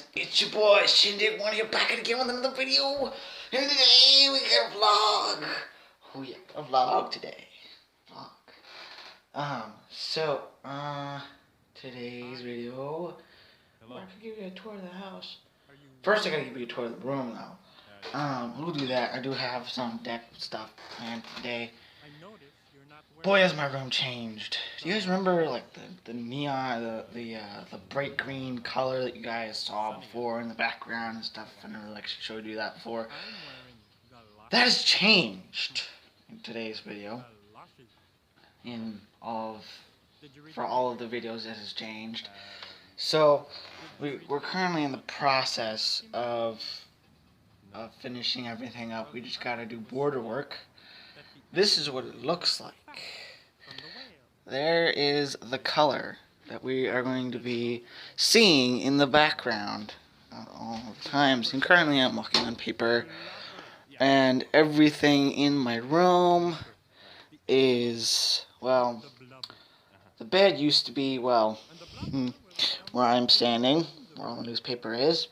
guys, it's your boy Shindig One here, back again with another video. And today we got a vlog. Oh yeah, a vlog today. Today's video, I could give you a tour of the house. First, I gotta give you a tour of the room though. We'll do that. I do have some deck stuff planned for today. Boy, has my room changed. Do you guys remember like the neon, the bright green color that you guys saw before in the background and stuff? I never like showed you that before. That has changed in today's video. For all of the videos, it has changed. So we're currently in the process of finishing everything up. We just gotta do border work. This is what it looks like. There is the color that we are going to be seeing in the background all the times. And currently I'm working on paper, and everything in my room is, well, the bed used to be, well, where I'm standing, where all the newspaper is.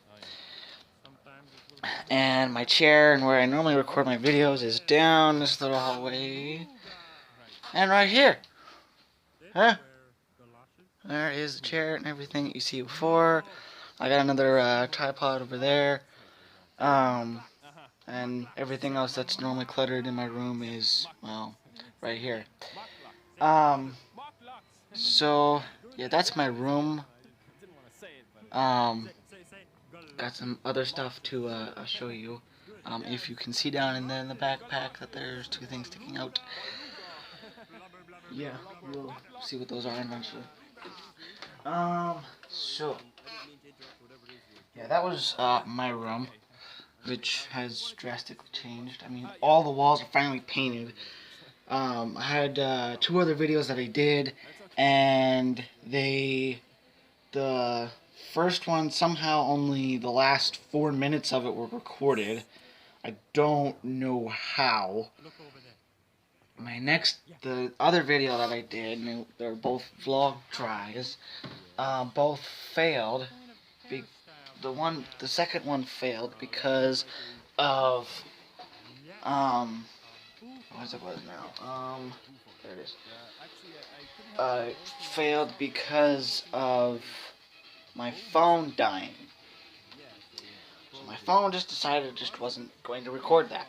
And my chair and where I normally record my videos is down this little hallway. And right here. Huh? There is the chair and everything that you see before. I got another tripod over there. And everything else that's normally cluttered in my room is, well, right here. So, yeah, that's my room. Got some other stuff to show you. If you can see down in the backpack that there's two things sticking out. Yeah, we'll see what those are eventually. So, yeah, that was my room, which has drastically changed. I mean, all the walls are finally painted. I had 2 other videos that I did, and the first one, somehow only the last 4 minutes of it were recorded. I don't know how. The other video that I did, and they're both vlog tries, both failed. The second one failed because of, what's it now? There it is. Failed because of my phone dying. So my phone just decided it just wasn't going to record that.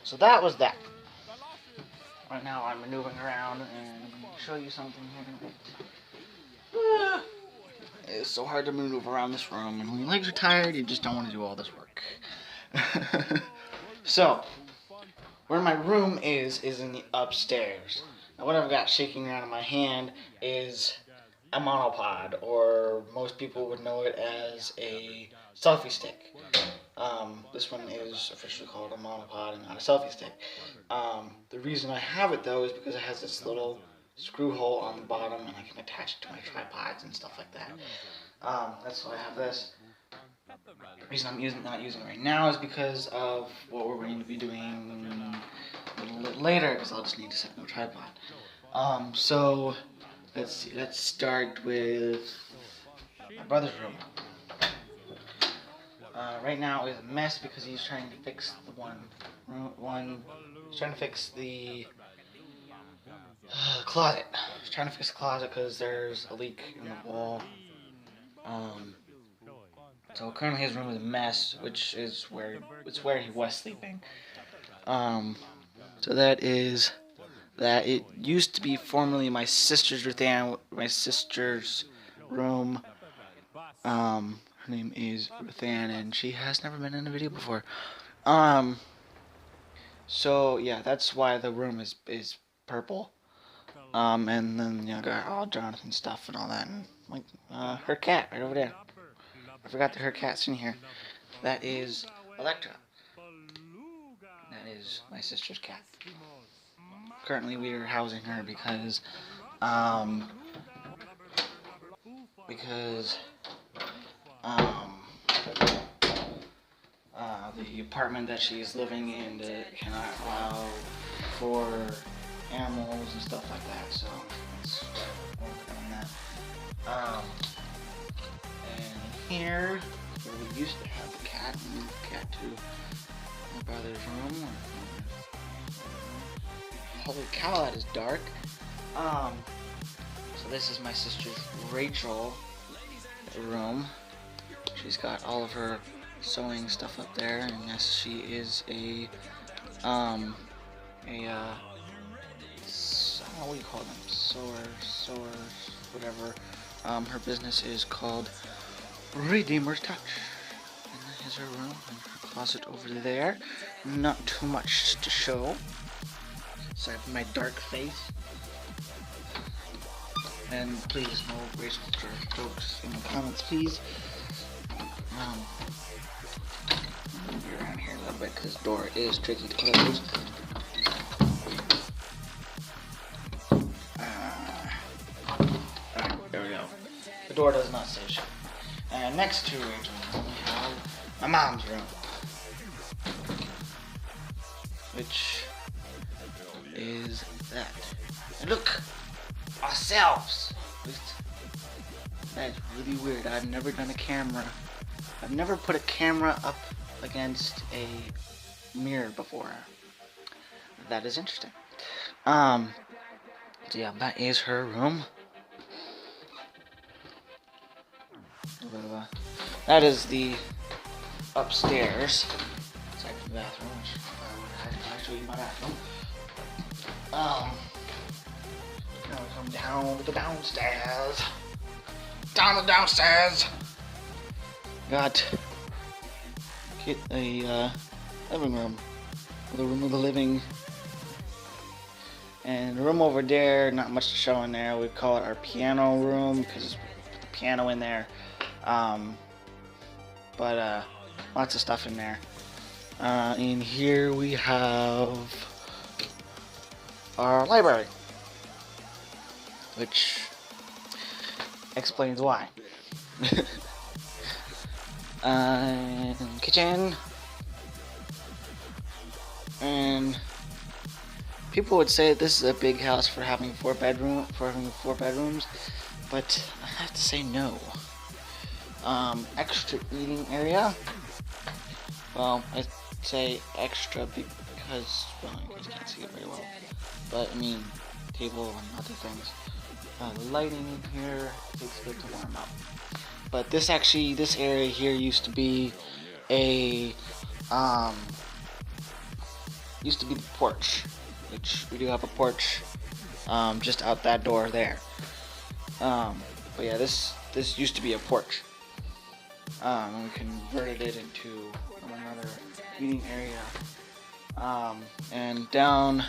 So that was that. Right now I'm maneuvering around and I'm going to show you something here. It's so hard to maneuver around this room, and when your legs are tired, you just don't want to do all this work. So, where my room is in the upstairs. Now what I've got shaking around in my hand is a monopod, or most people would know it as a selfie stick. This one is officially called a monopod and not a selfie stick. The reason I have it though is because it has this little screw hole on the bottom, and I can attach it to my tripods and stuff like that. That's why I have this. The reason I'm not using it right now is because of what we're going to be doing a little bit later, because I'll just need to set up a tripod. So let's see. Let's start with my brother's room. Right now is a mess because he's trying to fix he's trying to fix the closet. He's trying to fix the closet because there's a leak in the wall. So currently his room is a mess, which is where he was sleeping. So that is that. It used to be formerly my sister's room. Her name is Ruthann, and she has never been in a video before. So yeah, that's why the room is purple. And then got all Jonathan stuff and all that, and like her cat right over there. I forgot that her cat's in here. That is Electra. That is my sister's cat. Currently, we are housing her because the apartment that she's living in cannot allow for animals and stuff like that, so let's work on that. And here where we used to have the cat. Move the cat to my brother's room. Holy cow, that is dark. So this is my sister's Rachel room. She's got all of her sewing stuff up there, and yes, she is a I don't know what you call them, sewers, whatever. Her business is called Redeemer's Touch. And that is her room and her closet over there. Not too much to show, aside from my dark face. And please, no racial jokes in the comments, please. Move around here a little bit because the door is tricky to close. Alright, there we go. The door does not stay shut. And next to Rachel's room, we have my mom's room, which is that. And look, ourselves. That's really weird. I've never done a camera. I've never put a camera up against a mirror before. That is interesting. So yeah, that is her room. That is the upstairs. Aside from the bathroom, which I'll show you my bathroom. Now we come down to the downstairs. Down the downstairs. Get a living room. The room of the living. And the room over there, not much to show in there. We call it our piano room because there's a piano in there. But lots of stuff in there. In here we have our library, which explains why. Kitchen, and people would say this is a big house for having four bedrooms, but I have to say no. Extra eating area. Well, I say extra because, well, you guys can't see it very well, but I mean table and other things. Lighting in here takes a bit to warm up. But this area here used to be the porch, which we do have a porch, just out that door there. But yeah, this used to be a porch. And we converted it into another eating area. And down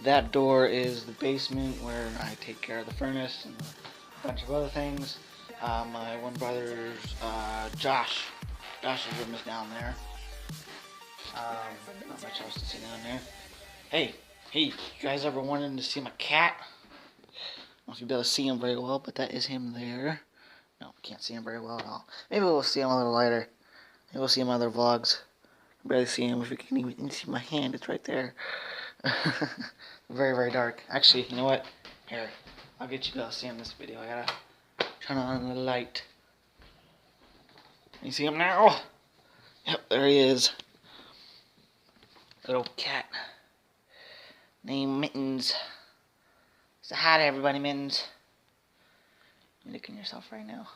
that door is the basement where I take care of the furnace and a bunch of other things. My one brother's, Josh's room is down there. Not much else to see down there. Hey, you guys ever wanted to see my cat? I don't know if you'll be able to see him very well, but that is him there. No, can't see him very well at all. Maybe we'll see him a little later. Maybe we'll see him in other vlogs. I barely see him. If you can even see my hand, it's right there. Very, very dark. Actually, you know what? Here, I'll get you to see him in this video. I gotta turn on the light. You see him now? Yep, there he is. Little cat named Mittens. Say hi to everybody, Mittens. You're licking yourself right now.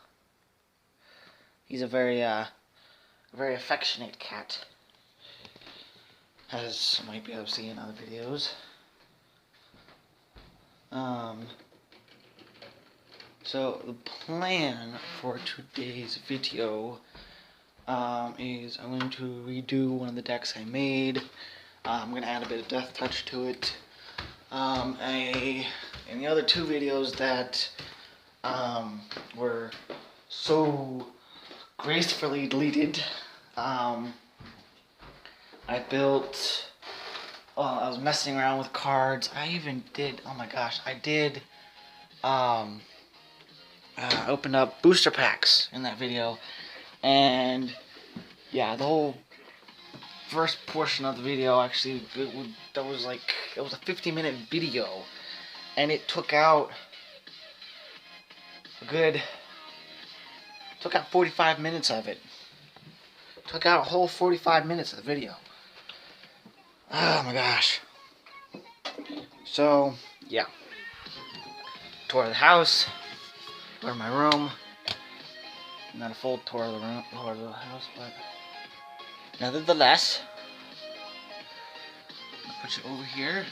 He's a very affectionate cat, as you might be able to see in other videos. So the plan for today's video is I'm going to redo one of the decks I made. I'm going to add a bit of Death Touch to it. In the other two videos that were so gracefully deleted, I was messing around with cards. I even did, oh my gosh, I did opened up booster packs in that video, and yeah, the whole first portion of the video actually, it was a 50-minute video, and it took out a good Took out 45 minutes of it. Took out a whole 45 minutes of the video. Oh my gosh. So, yeah. Tour of the house. Tour of my room. Not a full tour of the room, tour of the house, but nevertheless, I'll put you over here.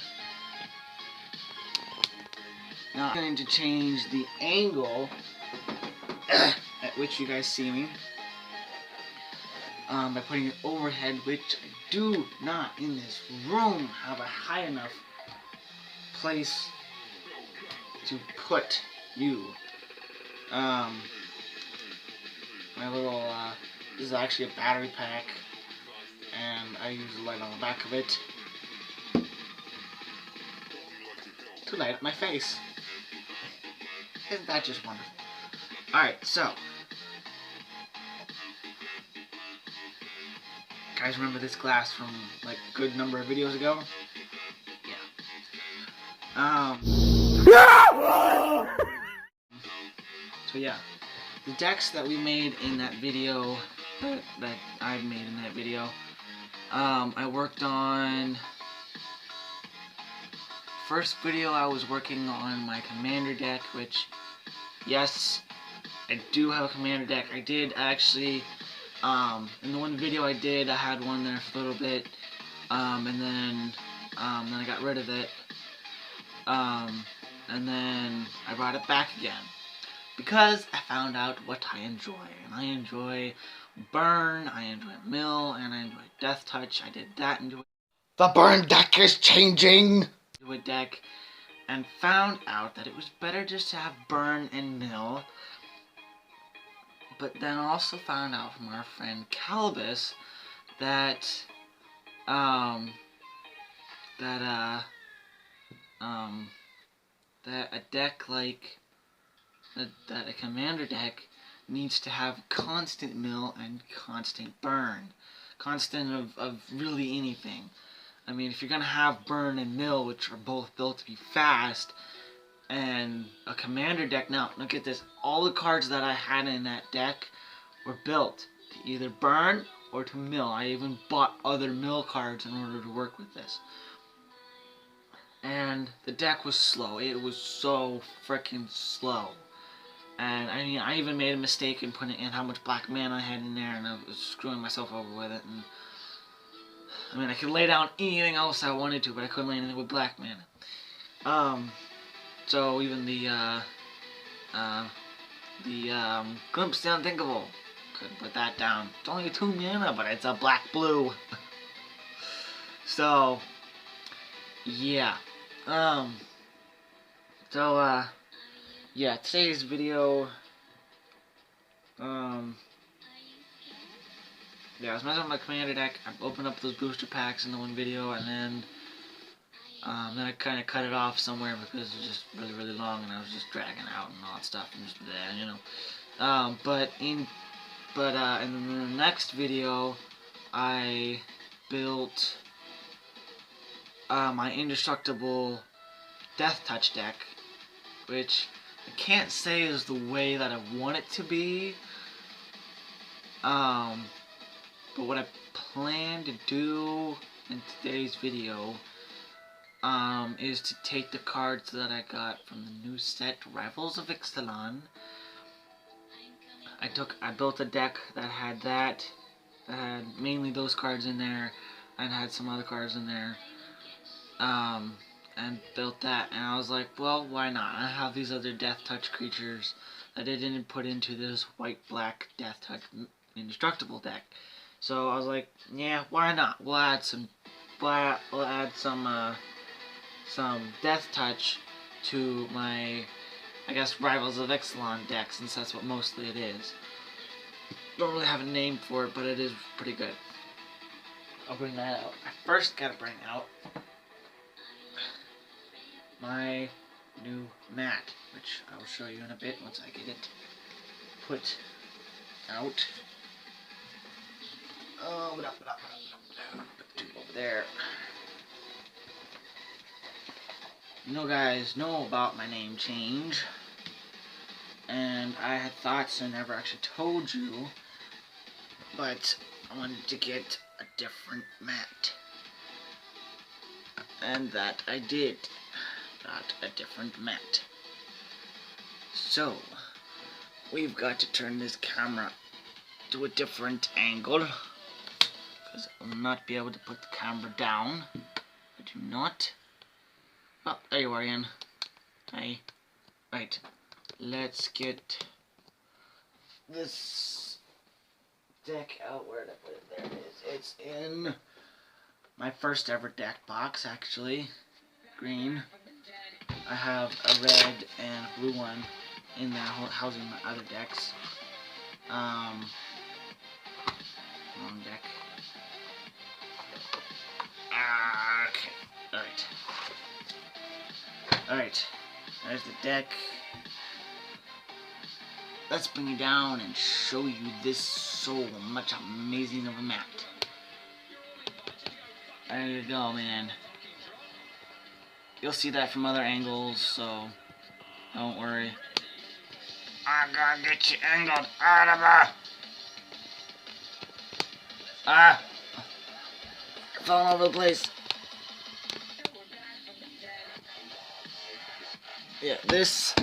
Now I'm going to change the angle at which you guys see me by putting it overhead, which I do not in this room have a high enough place to put you. My little, this is actually a battery pack, and I use the light on the back of it to light up my face. Isn't that just wonderful? Alright, so, guys remember this glass from, like, a good number of videos ago? Yeah. So yeah, the decks that we made in that video, that I made in that video, I worked on. First video I was working on my commander deck, which, yes, I do have a commander deck. I did actually, in the one video I did, I had one there for a little bit, and then I got rid of it, and then I brought it back again. Because I found out what I enjoy, and I enjoy burn, I enjoy mill, and I enjoy death touch. I did that into the burn deck is changing to a deck, and found out that it was better just to have burn and mill. But then also found out from our friend Calibus that that a deck like that a commander deck needs to have constant mill and constant burn. Constant of really anything. I mean, if you're going to have burn and mill, which are both built to be fast, and a commander deck, now, look at this. All the cards that I had in that deck were built to either burn or to mill. I even bought other mill cards in order to work with this. And the deck was slow. It was so freaking slow. And I mean, I even made a mistake in putting in how much black mana I had in there, and I was screwing myself over with it. And I mean, I could lay down anything else I wanted to, but I couldn't lay anything with black mana. So even the Glimpse the Unthinkable, couldn't put that down. It's only a 2 mana, but it's a black-blue. So, yeah. Yeah, today's video, yeah, I was messing with my commander deck. I opened up those booster packs in the one video, and then I kind of cut it off somewhere because it was just really, really long, and I was just dragging out and all that stuff, and just there, you know. But in the next video, I built my indestructible Death Touch deck, which I can't say is the way that I want it to be. But what I plan to do in today's video is to take the cards that I got from the new set Rivals of Ixalan. I built a deck that had mainly those cards in there, and had some other cards in there. And built that, and I was like, well, why not? I have these other Death Touch creatures that I didn't put into this white-black Death Touch indestructible deck. So I was like, yeah, why not? We'll add some Death Touch to my, I guess, Rivals of Ixalan deck, since that's what mostly it is. Don't really have a name for it, but it is pretty good. I'll bring that out. I first gotta bring out my new mat, which I will show you in a bit once I get it put out. Oh, put two over there. You know, guys, know about my name change. and I had thoughts and never actually told you, but I wanted to get a different mat, and that I did. Got a different mat. So we've got to turn this camera to a different angle, because I will not be able to put the camera down. I do not. Oh, there you are, Ian. Hi. Right. Let's get this deck out. Where did I put it? There it is. It's in my first ever deck box, actually. Green. I have a red and a blue one in there housing my other decks. Wrong deck. Okay. Alright. Alright. There's the deck. Let's bring you down and show you this so much amazing of a mat. There you go, man. You'll see that from other angles, so don't worry. I gotta get you angled out of there. I fell all over the place. Yeah, this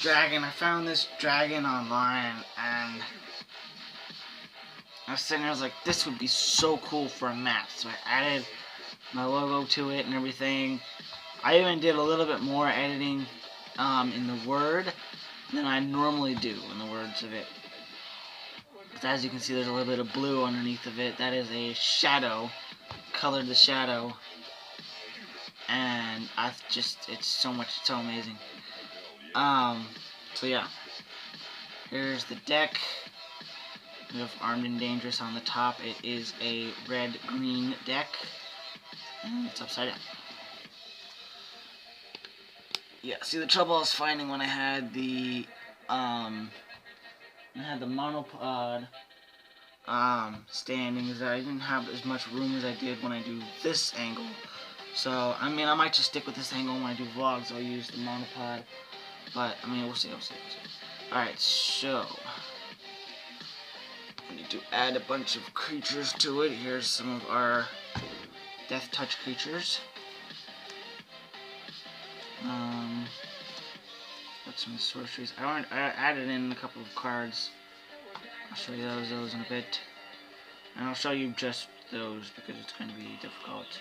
dragon, I found this dragon online, and I was sitting there, I was like, this would be so cool for a mat. So I added my logo to it and everything. I even did a little bit more editing in the Word than I normally do in the words of it. But as you can see, there's a little bit of blue underneath of it. That is a shadow, colored the shadow, and it's so amazing. So yeah, here's the deck. We have Armed and Dangerous on the top. It is a red-green deck, and it's upside down. Yeah, see, the trouble I was finding when I had the monopod standing is that I didn't have as much room as I did when I do this angle. So, I mean, I might just stick with this angle when I do vlogs. I'll use the monopod, but I mean, we'll see. Alright, so we need to add a bunch of creatures to it. Here's some of our Death Touch creatures. Got some sorceries. I added in a couple of cards. I'll show you those in a bit. And I'll show you just those because it's going to be difficult to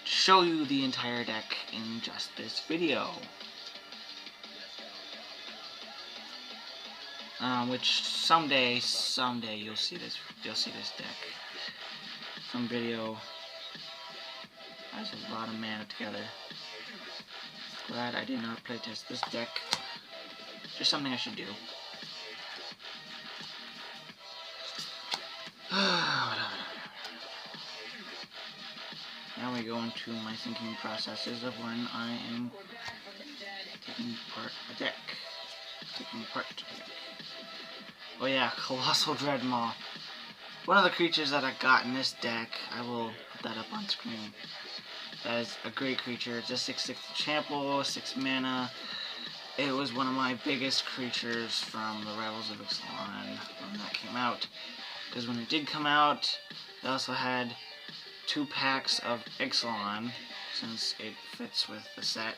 show you the entire deck in just this video. Which someday you'll see this deck. Some video has a lot of mana together. Glad I did not playtest this deck. Just something I should do. Now we go into my thinking processes of when I am taking apart a deck. Oh yeah, Colossal Dreadmaw. One of the creatures that I got in this deck, I will put that up on screen. That is a great creature. It's a 6/6 Trample, 6 mana. It was one of my biggest creatures from the Rivals of Ixalan when that came out. Because when it did come out, they also had 2 packs of Ixalan, since it fits with the set.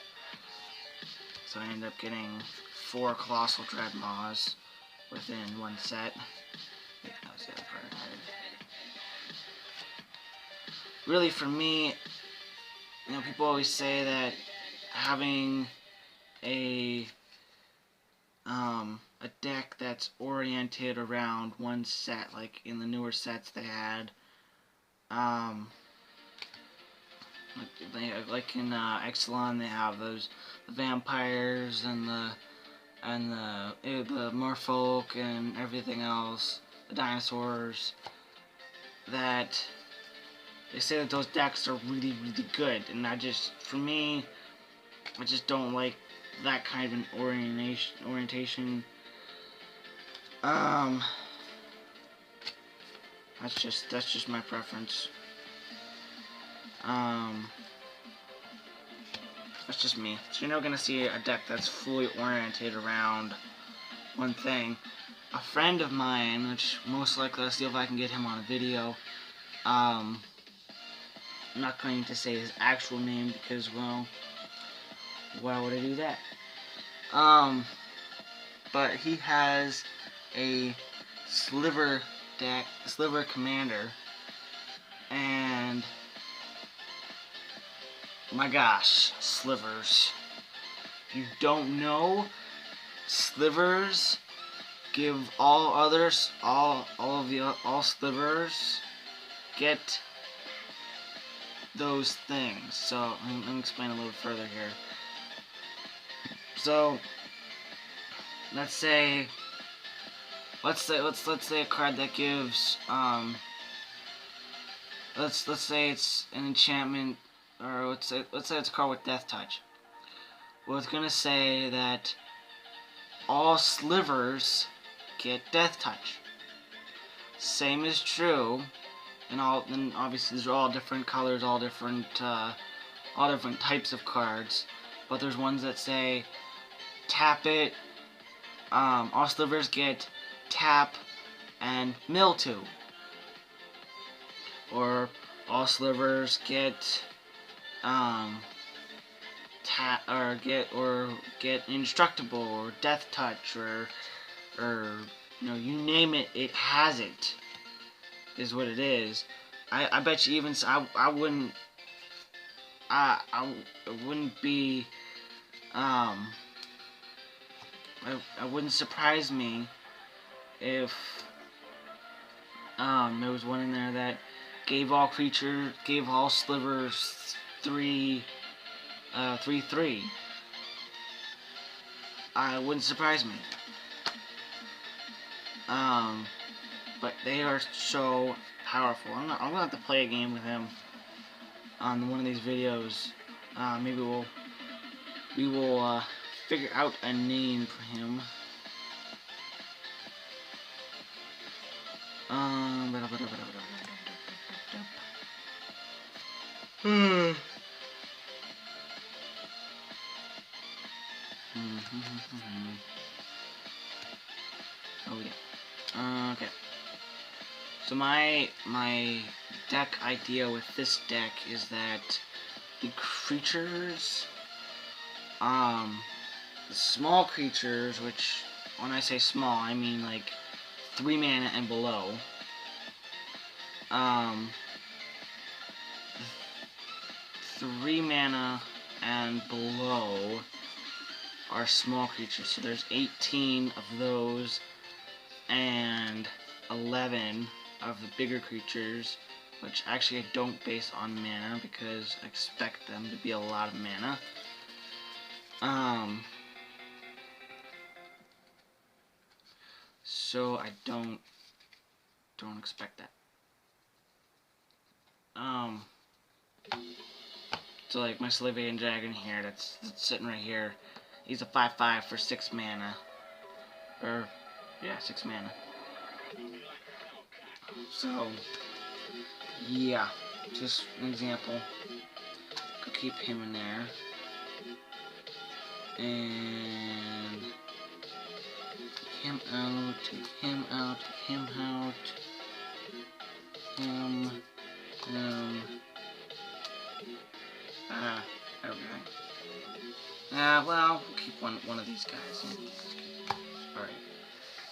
So I ended up getting 4 Colossal Dreadmaws within one set. Wait, that was the other part I had. Really, for me, you know, people always say that having a deck that's oriented around one set, like in the newer sets they had, like in Ixalan they have the vampires and the merfolk and everything else, the dinosaurs, that they say that those decks are really, really good, and for me, I just don't like that kind of an orientation. That's just my preference. That's just me. So you're never gonna see a deck that's fully oriented around one thing. A friend of mine, which most likely, let's see if I can get him on a video. I'm not going to say his actual name because, well, why would I do that? But he has a Sliver deck, Sliver Commander, and my gosh, slivers. If you don't know, slivers give all others, all slivers get those things. So let me explain a little further here. So let's say a card that gives let's say it's an enchantment, or let's say it's a card with Death Touch. Well, it's gonna say that all slivers get Death Touch. Same is true, and obviously these are all different colors, all different types of cards. But there's ones that say tap it. All slivers get tap and mill 2, or all slivers get tap or get indestructible or Death Touch or you name it, it has it. Is what it is. I bet you even I wouldn't it wouldn't be it wouldn't surprise me if there was one in there that gave all slivers 3/3. It wouldn't surprise me. But they are so powerful. I'm gonna have to play a game with him on one of these videos. Maybe we will figure out a name for him. Oh yeah. Okay. So my deck idea with this deck is that the creatures, the small creatures, which when I say small, I mean like 3 mana and below. 3 mana and below are small creatures. So there's 18 of those and 11 of the bigger creatures, which actually I don't base on mana because I expect them to be a lot of mana. So I don't expect that. So like my Sylvain Dragon here, that's sitting right here. He's a 5/5 for 6 mana. Or yeah, 6 mana. So yeah, just an example. Could keep him in there. And him out, him out, him out, him, everything. Well, we'll keep one of these guys. Alright,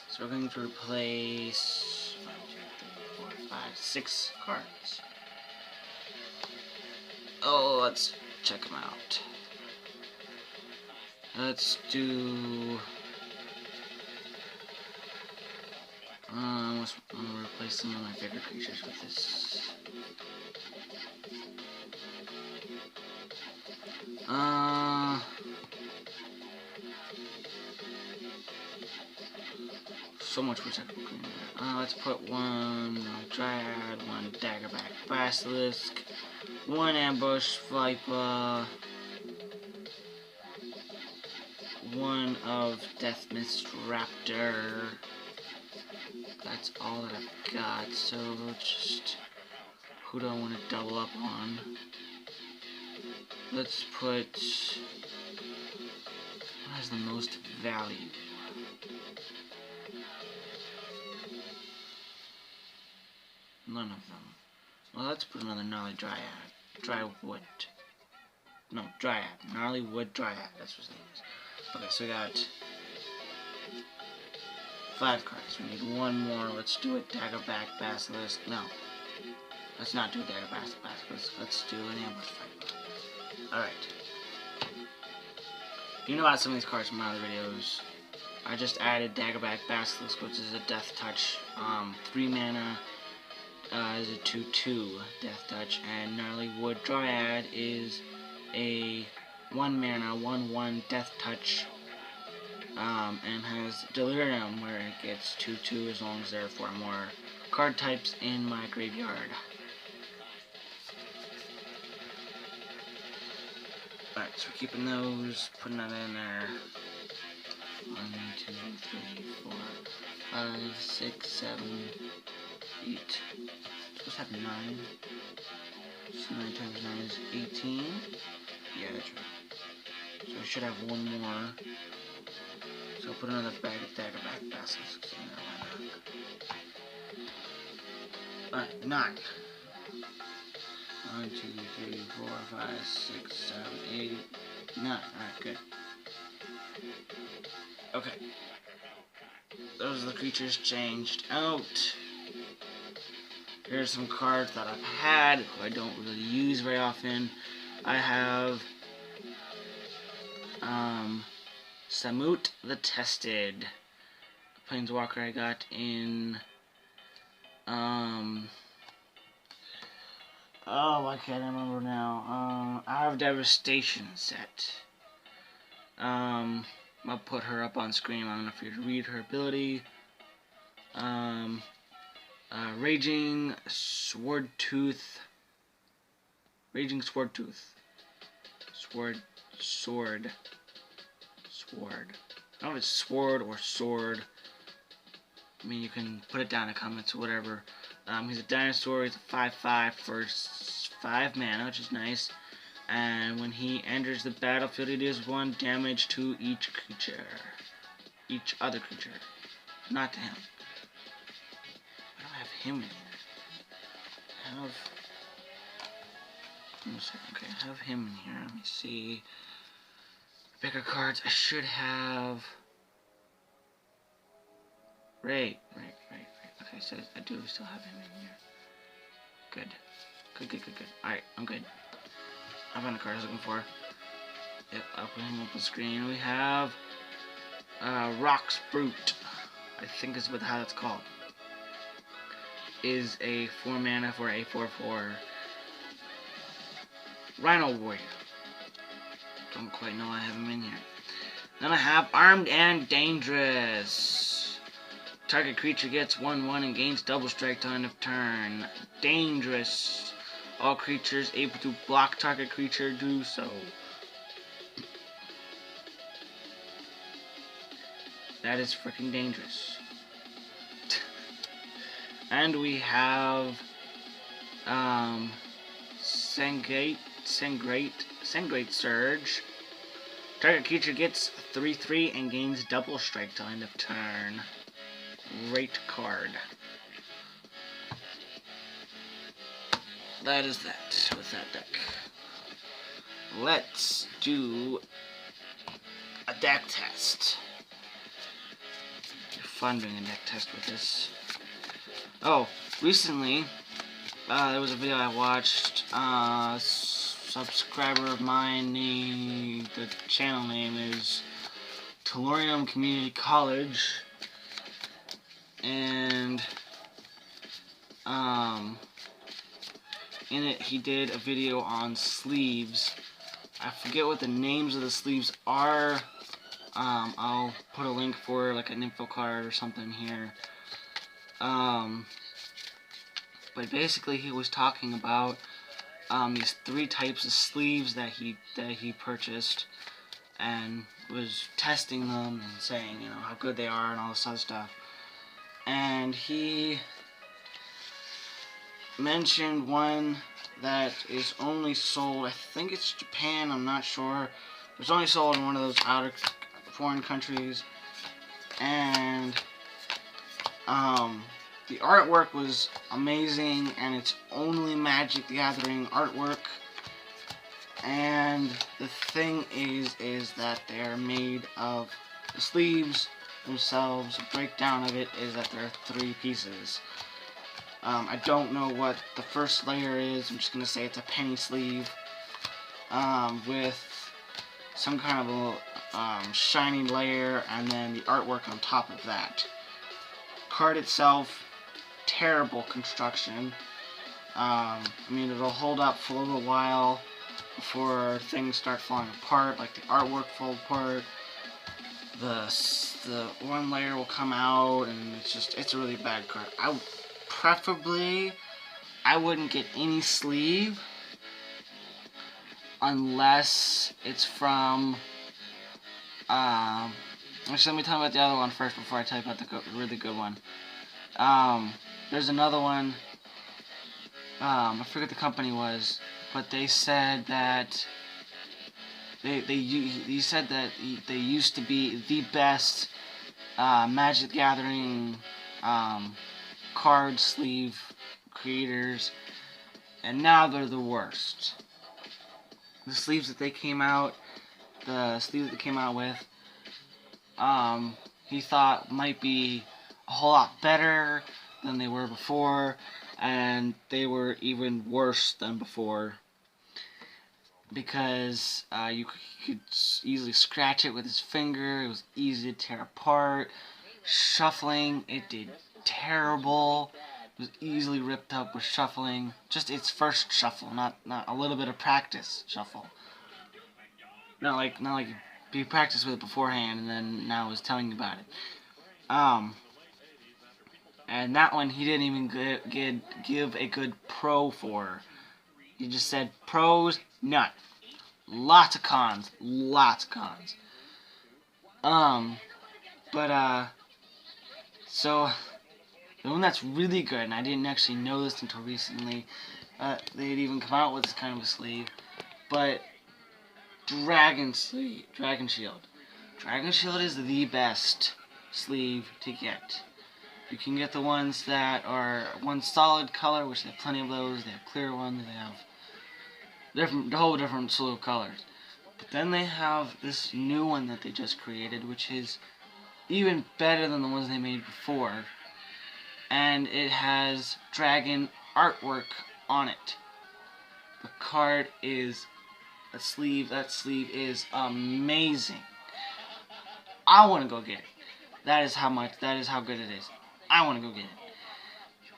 so we're going to replace 6 cards. Oh, let's check them out. Let's do... I'm gonna replace some of my bigger creatures with this. So much protectable green there. Let's put 1 Dryad, 1 Daggerback Basilisk, 1 Ambush Viper, 1 of Deathmist Raptor. That's all that I've got, so just who do I want to double up on? let's put, what has the most value? None of them. Well, let's put another Gnarly Dryad. Drywood. No, Dryad. Gnarly Wood Dryad. That's what his name is. Okay, so we got 5 cards. We need one more. Let's do a Daggerback Basilisk. No. Let's not do a Daggerback Basilisk. Let's do an Ambush Fight. Alright. You know about some of these cards from my other videos. I just added Daggerback Basilisk, which is a Death Touch. 3 mana. Is a 2/2 Death Touch, and Gnarly Wood Dryad is a 1 mana 1/1 Death Touch, and has Delirium, where it gets 2/2 as long as there are 4 more card types in my graveyard. Alright, so we're keeping those, putting that in there. 1, 2, 3, 4, 5, 6, 7, 8. Supposed to have 9. So 9 times 9 is 18. Yeah, that's right. So I should have one more. So I'll put another bag of Daggerback Basilisks in there. Alright, 9. 1, 2, 3, 4, 5, 6, 7, 8, 9. Alright, good. Okay. Those are the creatures changed out. Here's some cards that I've had, who I don't really use very often. I have Samut the Tested, a Planeswalker I got in oh, I can't remember now. Hour of Devastation set. I'll put her up on screen long enough for you to read her ability. Raging Swordtooth. Sword. I don't know if it's sword or sword. I mean, you can put it down in the comments or whatever. He's a dinosaur. He's a 5/5 for 5 mana, which is nice. And when he enters the battlefield, he deals 1 damage to each creature. Each other creature. Not to him. I don't have him in here. Okay, I have him in here. Let me see. Bigger cards. I should have. Right. Okay, so I do still have him in here. Good. Alright, I'm good. I found the card I was looking for. Yep, I'll put him up on the screen. We have Rock's Brute. I think is how that's called. Is a 4 mana for a 4/4 Rhino Warrior. Don't quite know I have him in here. Then I have Armed and Dangerous. Target creature gets 1/1 and gains double strike till end of turn. Dangerous. All creatures able to block target creature do so. That is freaking dangerous. And we have Sangrate Surge. Target creature gets 3/3 and gains double strike till end of turn. Great card. That is that with that deck. Let's do a deck test. It's fun doing a deck test with this. Oh, recently there was a video I watched. Subscriber of mine, the channel name is Tellurium Community College, and in it he did a video on sleeves. I forget what the names of the sleeves are. I'll put a link for like an info card or something here. But basically he was talking about these 3 types of sleeves that he purchased, and was testing them and saying, you know, how good they are and all this other stuff. And he mentioned one that is only sold, I think it's Japan, I'm not sure. It's only sold in one of those outer foreign countries. And the artwork was amazing, and it's only Magic the Gathering artwork. And the thing is that they're made of the sleeves themselves. The breakdown of it is that there are 3 pieces. I don't know what the first layer is. I'm just gonna say it's a penny sleeve with some kind of a shiny layer, and then the artwork on top of that. Card itself, terrible construction. I mean, it'll hold up for a little while before things start falling apart, like the artwork fall apart. The one layer will come out, and it's a really bad card. Preferably, I wouldn't get any sleeve unless it's from. Actually, let me tell you about the other one first before I tell you about the really good one. There's another one. I forget the company was, but they said that they said that they used to be the best Magic the Gathering card sleeve creators, and now they're the worst. The sleeves that they came out with, he thought might be a whole lot better than they were before, and they were even worse than before, because you could easily scratch it with his finger. It was easy to tear apart. Shuffling, it did terrible. It was easily ripped up with shuffling. Just its first shuffle, not a little bit of practice shuffle. Not like you practiced with it beforehand and then now was telling you about it. And that one he didn't even give a good pro for. He just said pros, none. Lots of cons. So the one that's really good, and I didn't actually know this until recently, they'd even come out with this kind of a sleeve, but Dragon Shield. Dragon Shield is the best sleeve to get. You can get the ones that are one solid color, which they have plenty of those. They have clear ones. They have a whole different slew of colors. But then they have this new one that they just created, which is even better than the ones they made before. And it has dragon artwork on it. The card is that sleeve is amazing. I want to go get it. That is how good it is. I want to go get it.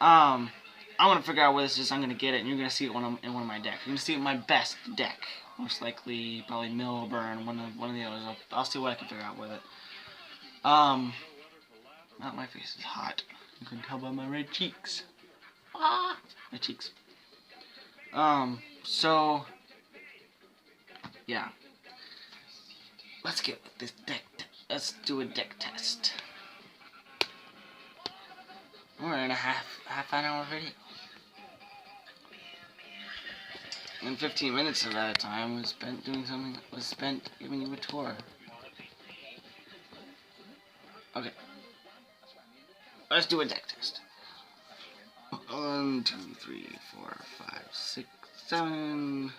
I want to figure out where this is. I'm going to get it, and you're going to see it when I'm in one of my decks. You're going to see it in my best deck. Most likely, probably Millburn, one of the others. I'll see what I can figure out with it. My face is hot. You can tell by my red cheeks. My cheeks. So, yeah. Let's get this deck. Let's do a deck test. We're in a half an hour video. And 15 minutes of that time was spent doing something that was spent giving you a tour. Okay. Let's do a deck test. 1, 2, 3, 4, 5, 6, 7.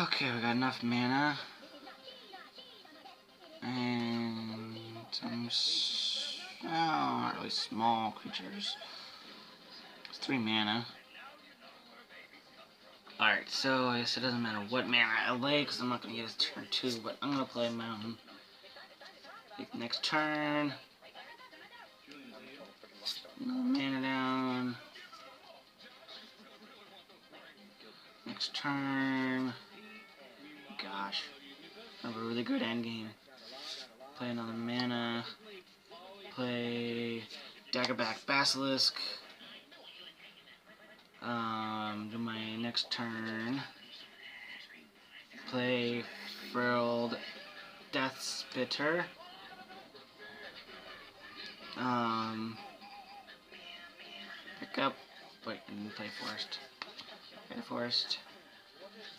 Okay, we got enough mana. And some not really small creatures. It's 3 mana. Alright, so I guess it doesn't matter what mana I lay, because I'm not going to get his turn 2, but I'm going to play a mountain. Take next turn. Mana down. Next turn. Gosh. I have a really good endgame. Play another mana. Play Daggerback Basilisk. Do my next turn. Play Frilled Death Spitter. Pick up. Wait, I didn't play Forest. Play Forest.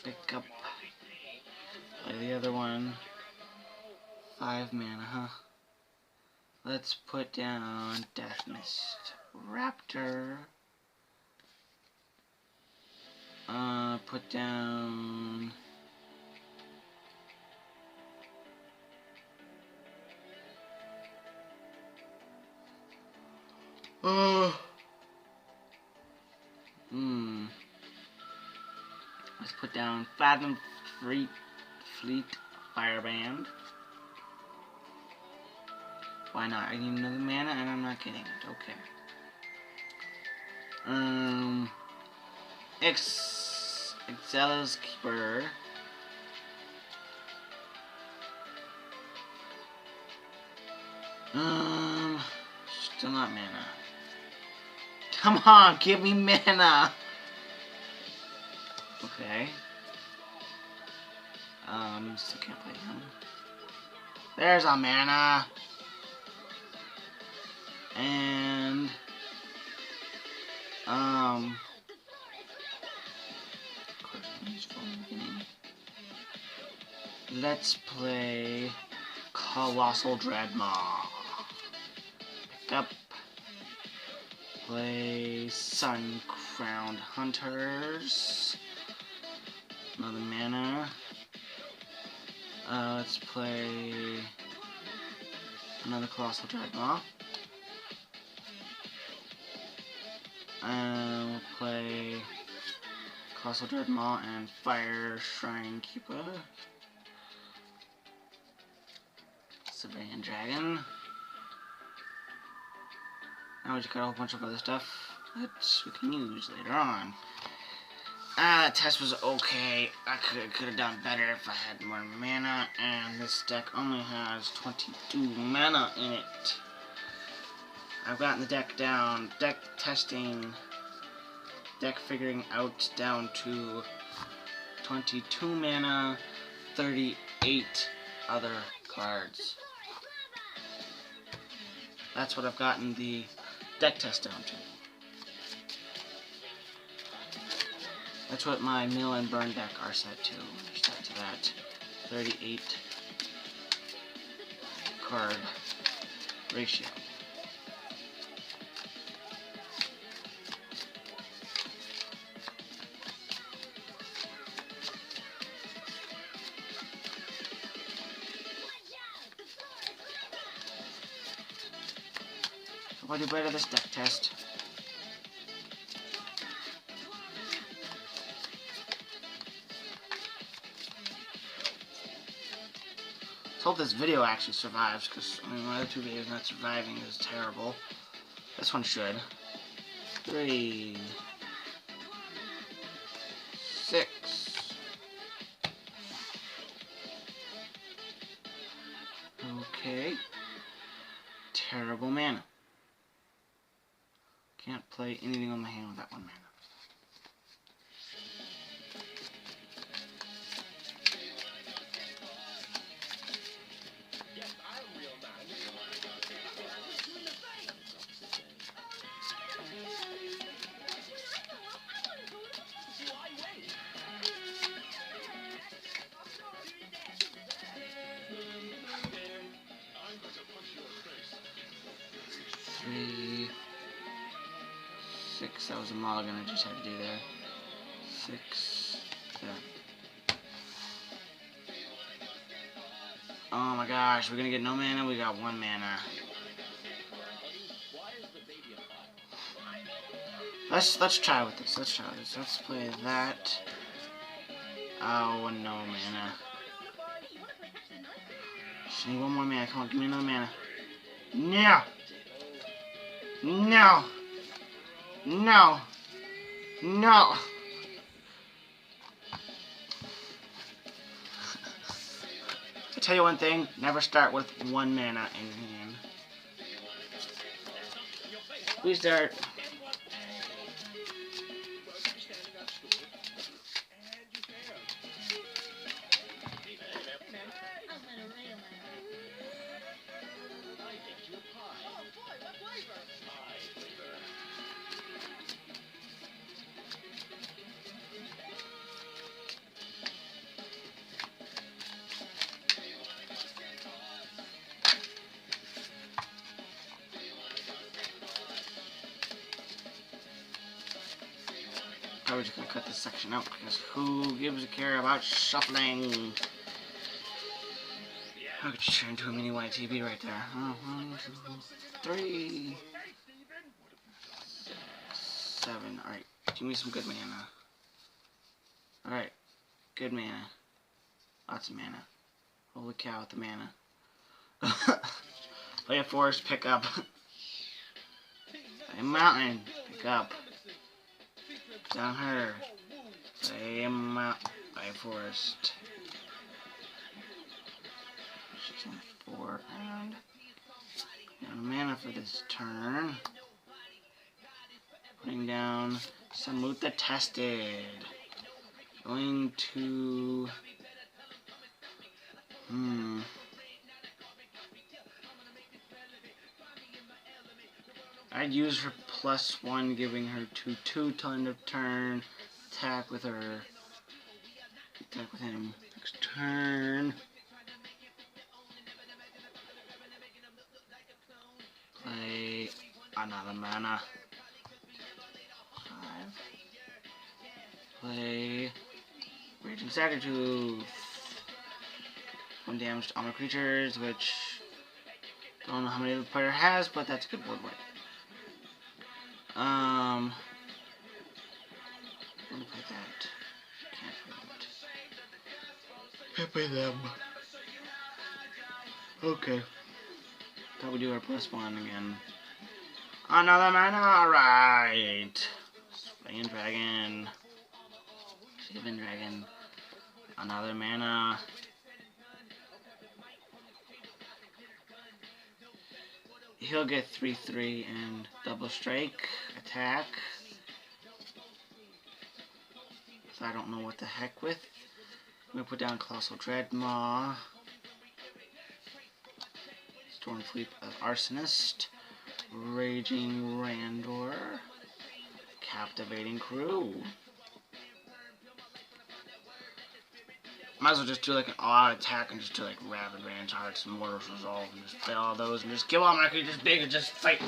Pick up. Play the other one. 5 mana, huh? Let's put down Death Mist. Raptor. Put down... Let's put down Fathom Fleet Fireband. Why not? I need another mana and I'm not getting it. Okay. Excelos Keeper. Still not mana. Come on, give me mana. Okay. Still can't play him. There's a mana. And let's play Colossal Dreadmaw. Pick up. Play Sun Crowned Hunters. Another mana. Let's play another Colossal Dreadmaw. We'll play Colossal Dreadmaw and Fire Shrine Keeper. Civilian Dragon. Now we just got a whole bunch of other stuff that we can use later on. That test was okay. I could have done better if I had more mana, and this deck only has 22 mana in it. I've gotten the deck down, deck figuring out down to 22 mana, 38 other cards. That's what I've gotten the deck test down to. That's what my mill and burn deck are set to. They're set to that 38 card ratio. Hope I do better this deck test. Let's hope this video actually survives, because I mean, my other 2 videos not surviving is terrible. This one should. 3, 6. Okay. Terrible mana. Can't play anything on my hand with that 1 mana. That was a mulligan I just had to do there. 6, 7. Oh my gosh, we're gonna get no mana, we got 1 mana. Let's try with this. Let's try with this. Let's play that. Oh, no mana. Just need 1 more mana. Come on, give me another mana. No! No! No! No! I tell you one thing, never start with 1 mana in hand. We start. just gonna cut this section out because who gives a care about shuffling? I could turn into a mini YTV right there. 1, 2, 3, 6, 7. Alright, give me some good mana. Alright, good mana. Lots of mana. Holy cow with the mana. Play a forest, pick up. Play a mountain, pick up. Down her. Play a mountain, play a forest. 6 and 4 and mana for this turn. Putting down Samut the Tested. Going to I'd use her +1, giving her 2/2 till end of turn. Attack with her. Attack with him next turn. Play another mana. 5. Play Raging Sagertooth. 1 damage to all my creatures, which don't know how many the player has, but that's a good board wipe. I'm gonna play that. Can't play them. Okay. Thought we do our +1 again. Another mana, alright. Swinging Dragon. Saving Dragon. Another mana. He'll get 3/3 and double strike attack. So I don't know what the heck with. I'm gonna put down Colossal Dreadmaw. Stormfleet of Arsonist. Raging Randor. Captivating Crew. Might as well just do like an all-out attack and just do like Rabid Range Hearts and Mortals Resolve and just play all those and just give all my creatures big and just fight.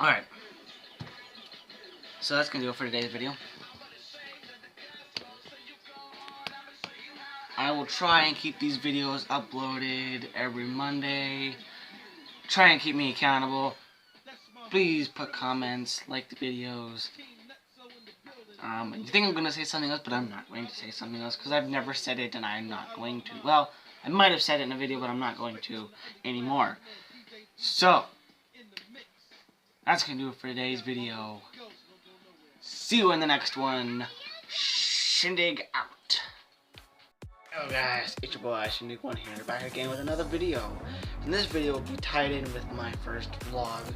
Alright. So that's gonna do it for today's video. I will try and keep these videos uploaded every Monday. Try and keep me accountable. Please put comments, like the videos. You think I'm going to say something else, but I'm not going to say something else because I've never said it and I'm not going to. Well, I might have said it in a video, but I'm not going to anymore. So, that's going to do it for today's video. See you in the next one. Shindig out. Hello guys, it's your boy Shindig1 here, back again with another video. And this video will be tied in with my first vlog.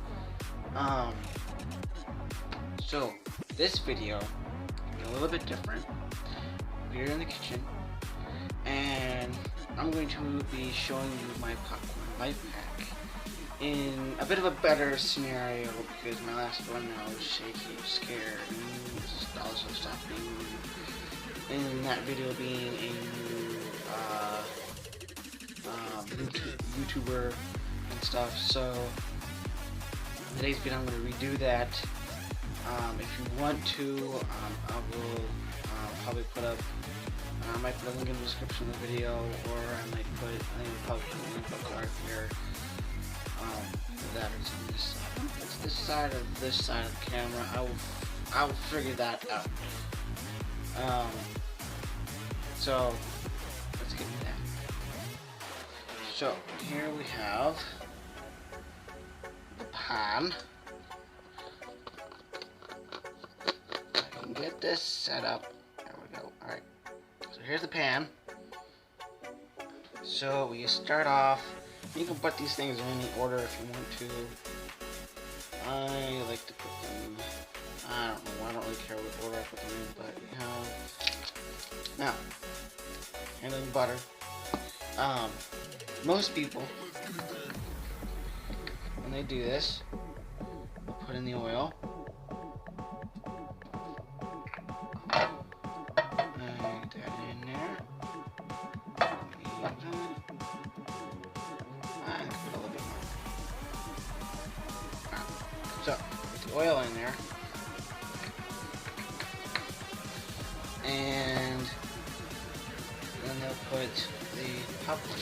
So this video is a little bit different. We're in the kitchen, and I'm going to be showing you my popcorn life hack in a bit of a better scenario because my last one I was shaky, scared, and just also stopped being in that video being a new YouTuber and stuff. So today's video I'm going to redo that. If you want to, I will probably put up, I might put a link in the description of the video, or I might put, probably put a link up right here, that or on this side. It's this side or this side of the camera. I will figure that out. So let's get into that. So here we have the pan. I can get this set up. There we go. Alright. So here's the pan. So we start off. You can put these things in any order if you want to. I like to put them, I don't know, I don't really care what order I put them in, but you know. Now, handling butter. Most people, when they do this, they'll put in the oil. Get that in there. And oil in there. And then they'll put the popcorn.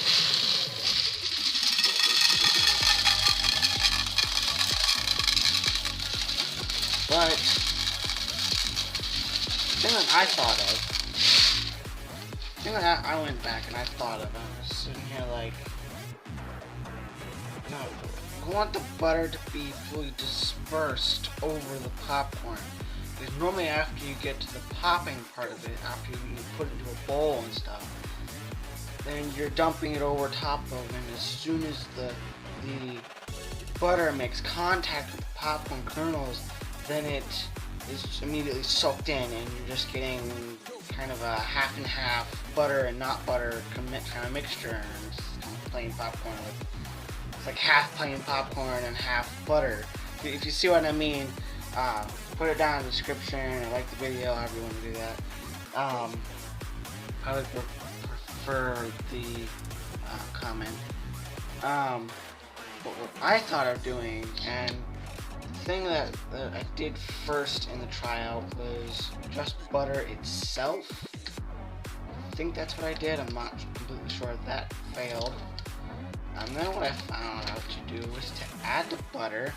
But the thing that I thought of, the thing that I went back and I thought of, I was sitting here like, no, I want the butter to be fully dispersed over the popcorn. Because normally after you get to the popping part of it, after you put it into a bowl and stuff, then you're dumping it over top of it, and as soon as the butter makes contact with the popcorn kernels, then it is immediately soaked in, and you're just getting kind of a half and half butter and not butter kind of mixture, and it's kind of plain popcorn with, it's like half plain popcorn and half butter. If you see what I mean, put it down in the description, or like the video, however you want to do that. I would prefer the comment. But what I thought of doing, and the thing that I did first in the tryout was just butter itself. I think that's what I did. I'm not completely sure if that failed. And then what I found out to do was to add the butter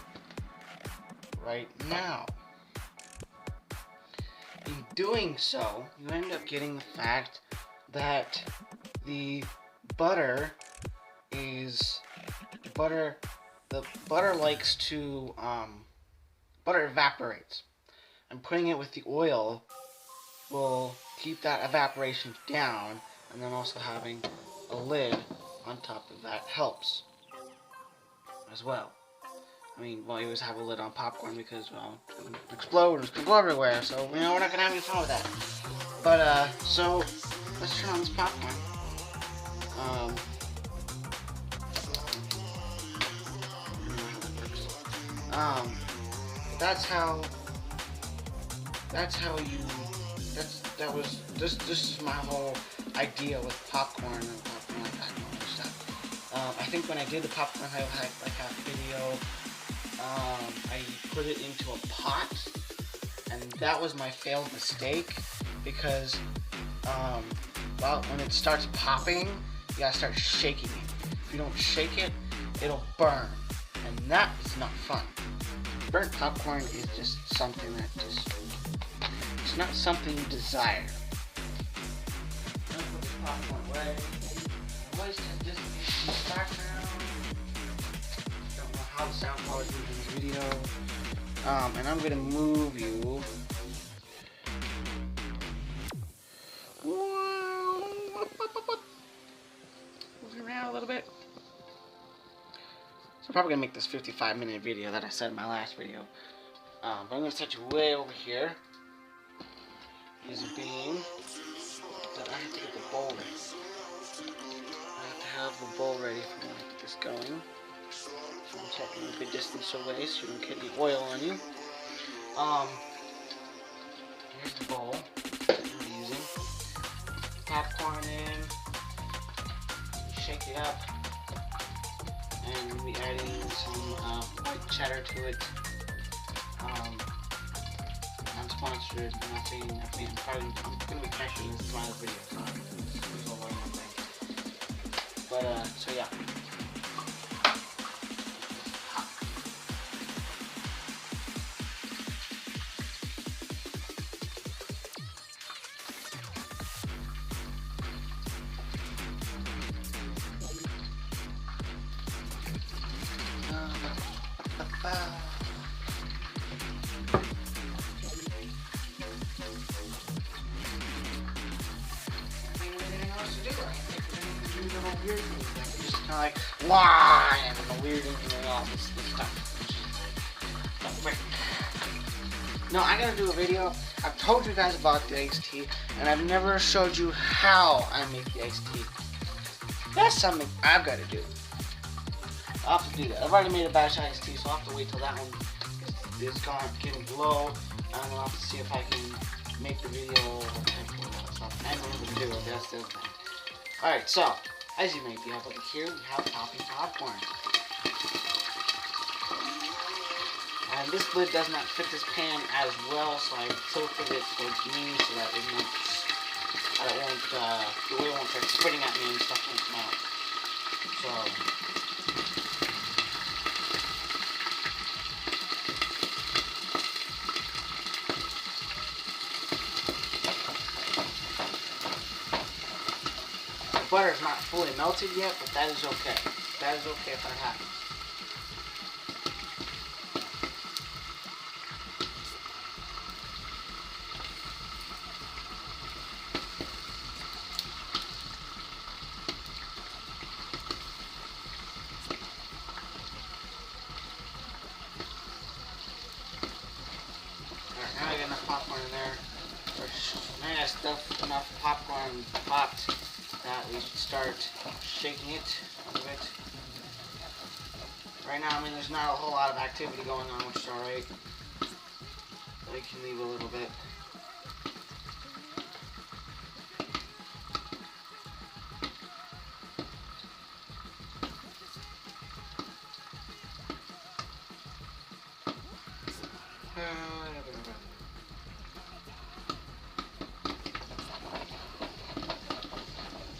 right now. In doing so, you end up getting the fact that the butter likes to butter evaporates, and putting it with the oil will keep that evaporation down, and then also having a lid on top of that helps as well. I mean, well, you always have a lid on popcorn because, well, it's going to explode and it's going to go everywhere, so, you know, we're not going to have any fun with that. But, so, let's turn on this popcorn. This is my whole idea with popcorn and popcorn like that and all this stuff. I think when I did the popcorn like video, I put it into a pot, and that was my failed mistake, because, well, when it starts popping, you gotta start shaking it. If you don't shake it, it'll burn, and that is not fun. Burnt popcorn is just something that it's not something you desire. I'm gonna put the popcorn away. Voice has just in the background. Don't know how the sound quality is in this video. And I'm gonna move you. Moving around a little bit. So I'm probably gonna make this 55-minute video that I said in my last video. But I'm gonna set you way over here. Reason being that I have to get the bowl ready. I have to have the bowl ready for when I get this going. So I'm taking a good distance away so you don't get any oil on you. Here's the bowl that we're using. Popcorn in. Shake it up. And we'll be adding some white cheddar to it. Unsponsored, nothing. I'm gonna be cashing this to my other video, so there's no way I'm thing. But so yeah. Weird things that just kind of like, why? And the weird and all this stuff. No, I gotta do a video. I've told you guys about the iced tea, and I've never showed you how I make the iced tea. That's something I've got to do. I'll have to do that. I've already made a batch of iced tea, so I'll have to wait till that one is gone, getting low, and then I'll have to see if I can make the video or something. I don't know what to do with that's the thing. Alright, so, as you may be able to hear, we have popping popcorn. And this lid does not fit this pan as well, so I tilted it towards me so that it won't, the oil won't start spitting at me and stuff won't come out. So, the butter is not fully melted yet, but that is okay. That is okay if that happens. Now I got enough popcorn in there. Now I got enough popcorn popped that we should start shaking it a little bit. Right now, I mean, there's not a whole lot of activity going on, which is alright. But it can leave a little bit.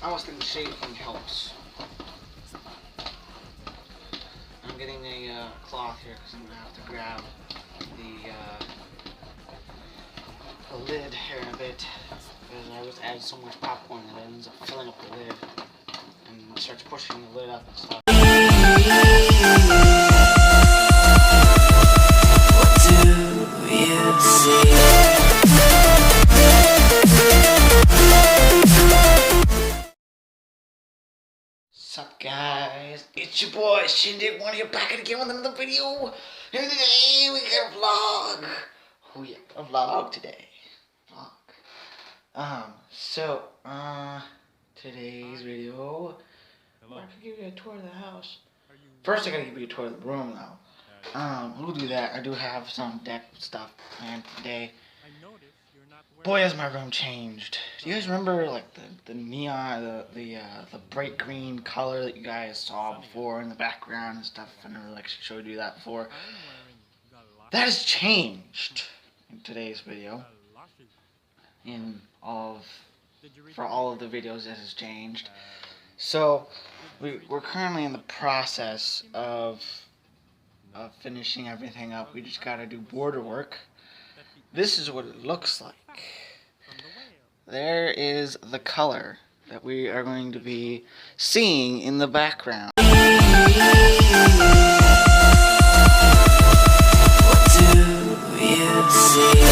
I almost think shaking helps. I'm getting a cloth here because I'm going to have to grab the lid here in a bit. Because I just added so much popcorn that it ends up filling up the lid and starts pushing the lid up and stuff. Sup guys, it's your boy Shindig, one here back again with another video. And today we got a vlog. Oh yeah, a vlog today. Today's video, I could give you a tour of the house. First I gotta give you a tour of the room though. We'll do that. I do have some deck stuff planned today. Boy, has my room changed. Do you guys remember like the neon, the bright green color that you guys saw before in the background and stuff? I never like showed you that before. That has changed in today's video. For all of the videos, it has changed. So we're currently in the process of finishing everything up. We just gotta do border work. This is what it looks like. There is the color that we are going to be seeing in the background. What do you see?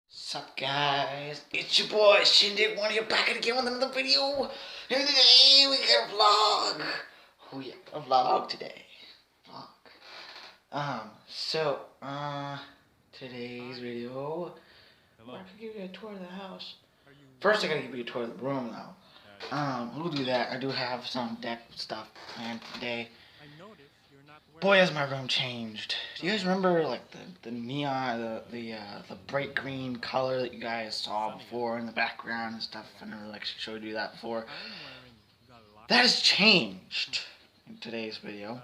Sup guys, it's your boy Shindig, one here back again with another video. And today we got a vlog. Oh yeah, a vlog today. Today's video, I could give you a tour of the house. First I gotta give you a tour of the room though. We'll do that. I do have some deck stuff planned today. Boy, has my room changed. Do you guys remember like the neon, the bright green color that you guys saw before in the background and stuff? I never like showed you that before. That has changed in today's video.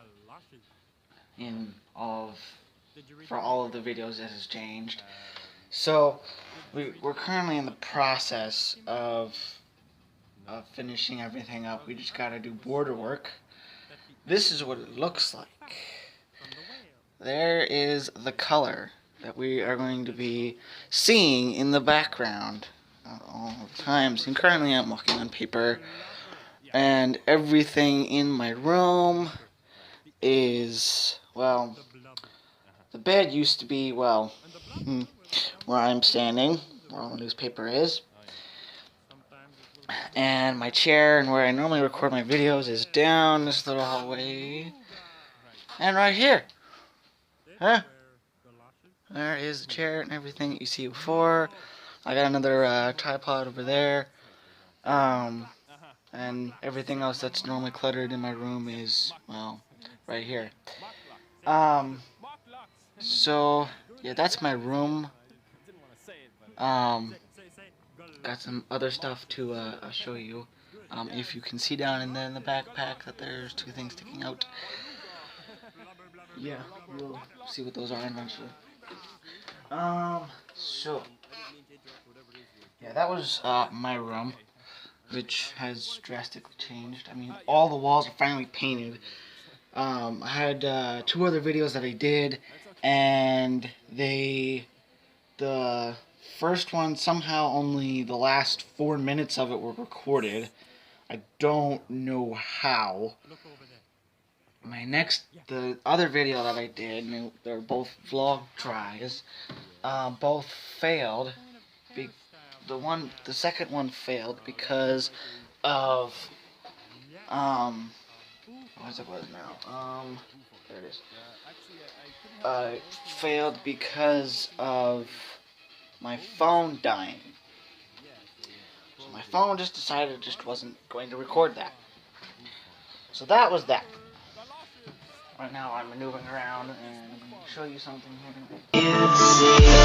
For all of the videos, it has changed. So we're currently in the process of finishing everything up. We just gotta do border work. This is what it looks like. There is the color that we are going to be seeing in the background all the times. And currently I'm working on paper, and everything in my room is, well, the bed used to be, well, where I'm standing, where all the newspaper is. And my chair and where I normally record my videos is down this little hallway. And right here. Huh? There is the chair and everything that you see before. I got another tripod over there. And everything else that's normally cluttered in my room is, well, right here. So, yeah, that's my room. Got some other stuff to show you. If you can see down in there in the backpack that there's two things sticking out. Yeah, you'll see what those are eventually. So yeah, that was my room, which has drastically changed. I mean, all the walls are finally painted. I had 2 other videos that I did, and the first one, somehow only the last 4 minutes of it were recorded. I don't know how. The other video that I did, they're both vlog tries, both failed. The second one failed because of, what is it now? There it is. Failed because of my phone dying. So my phone just decided it just wasn't going to record that. So that was that. Right now I'm maneuvering around and I'm going to show you something here.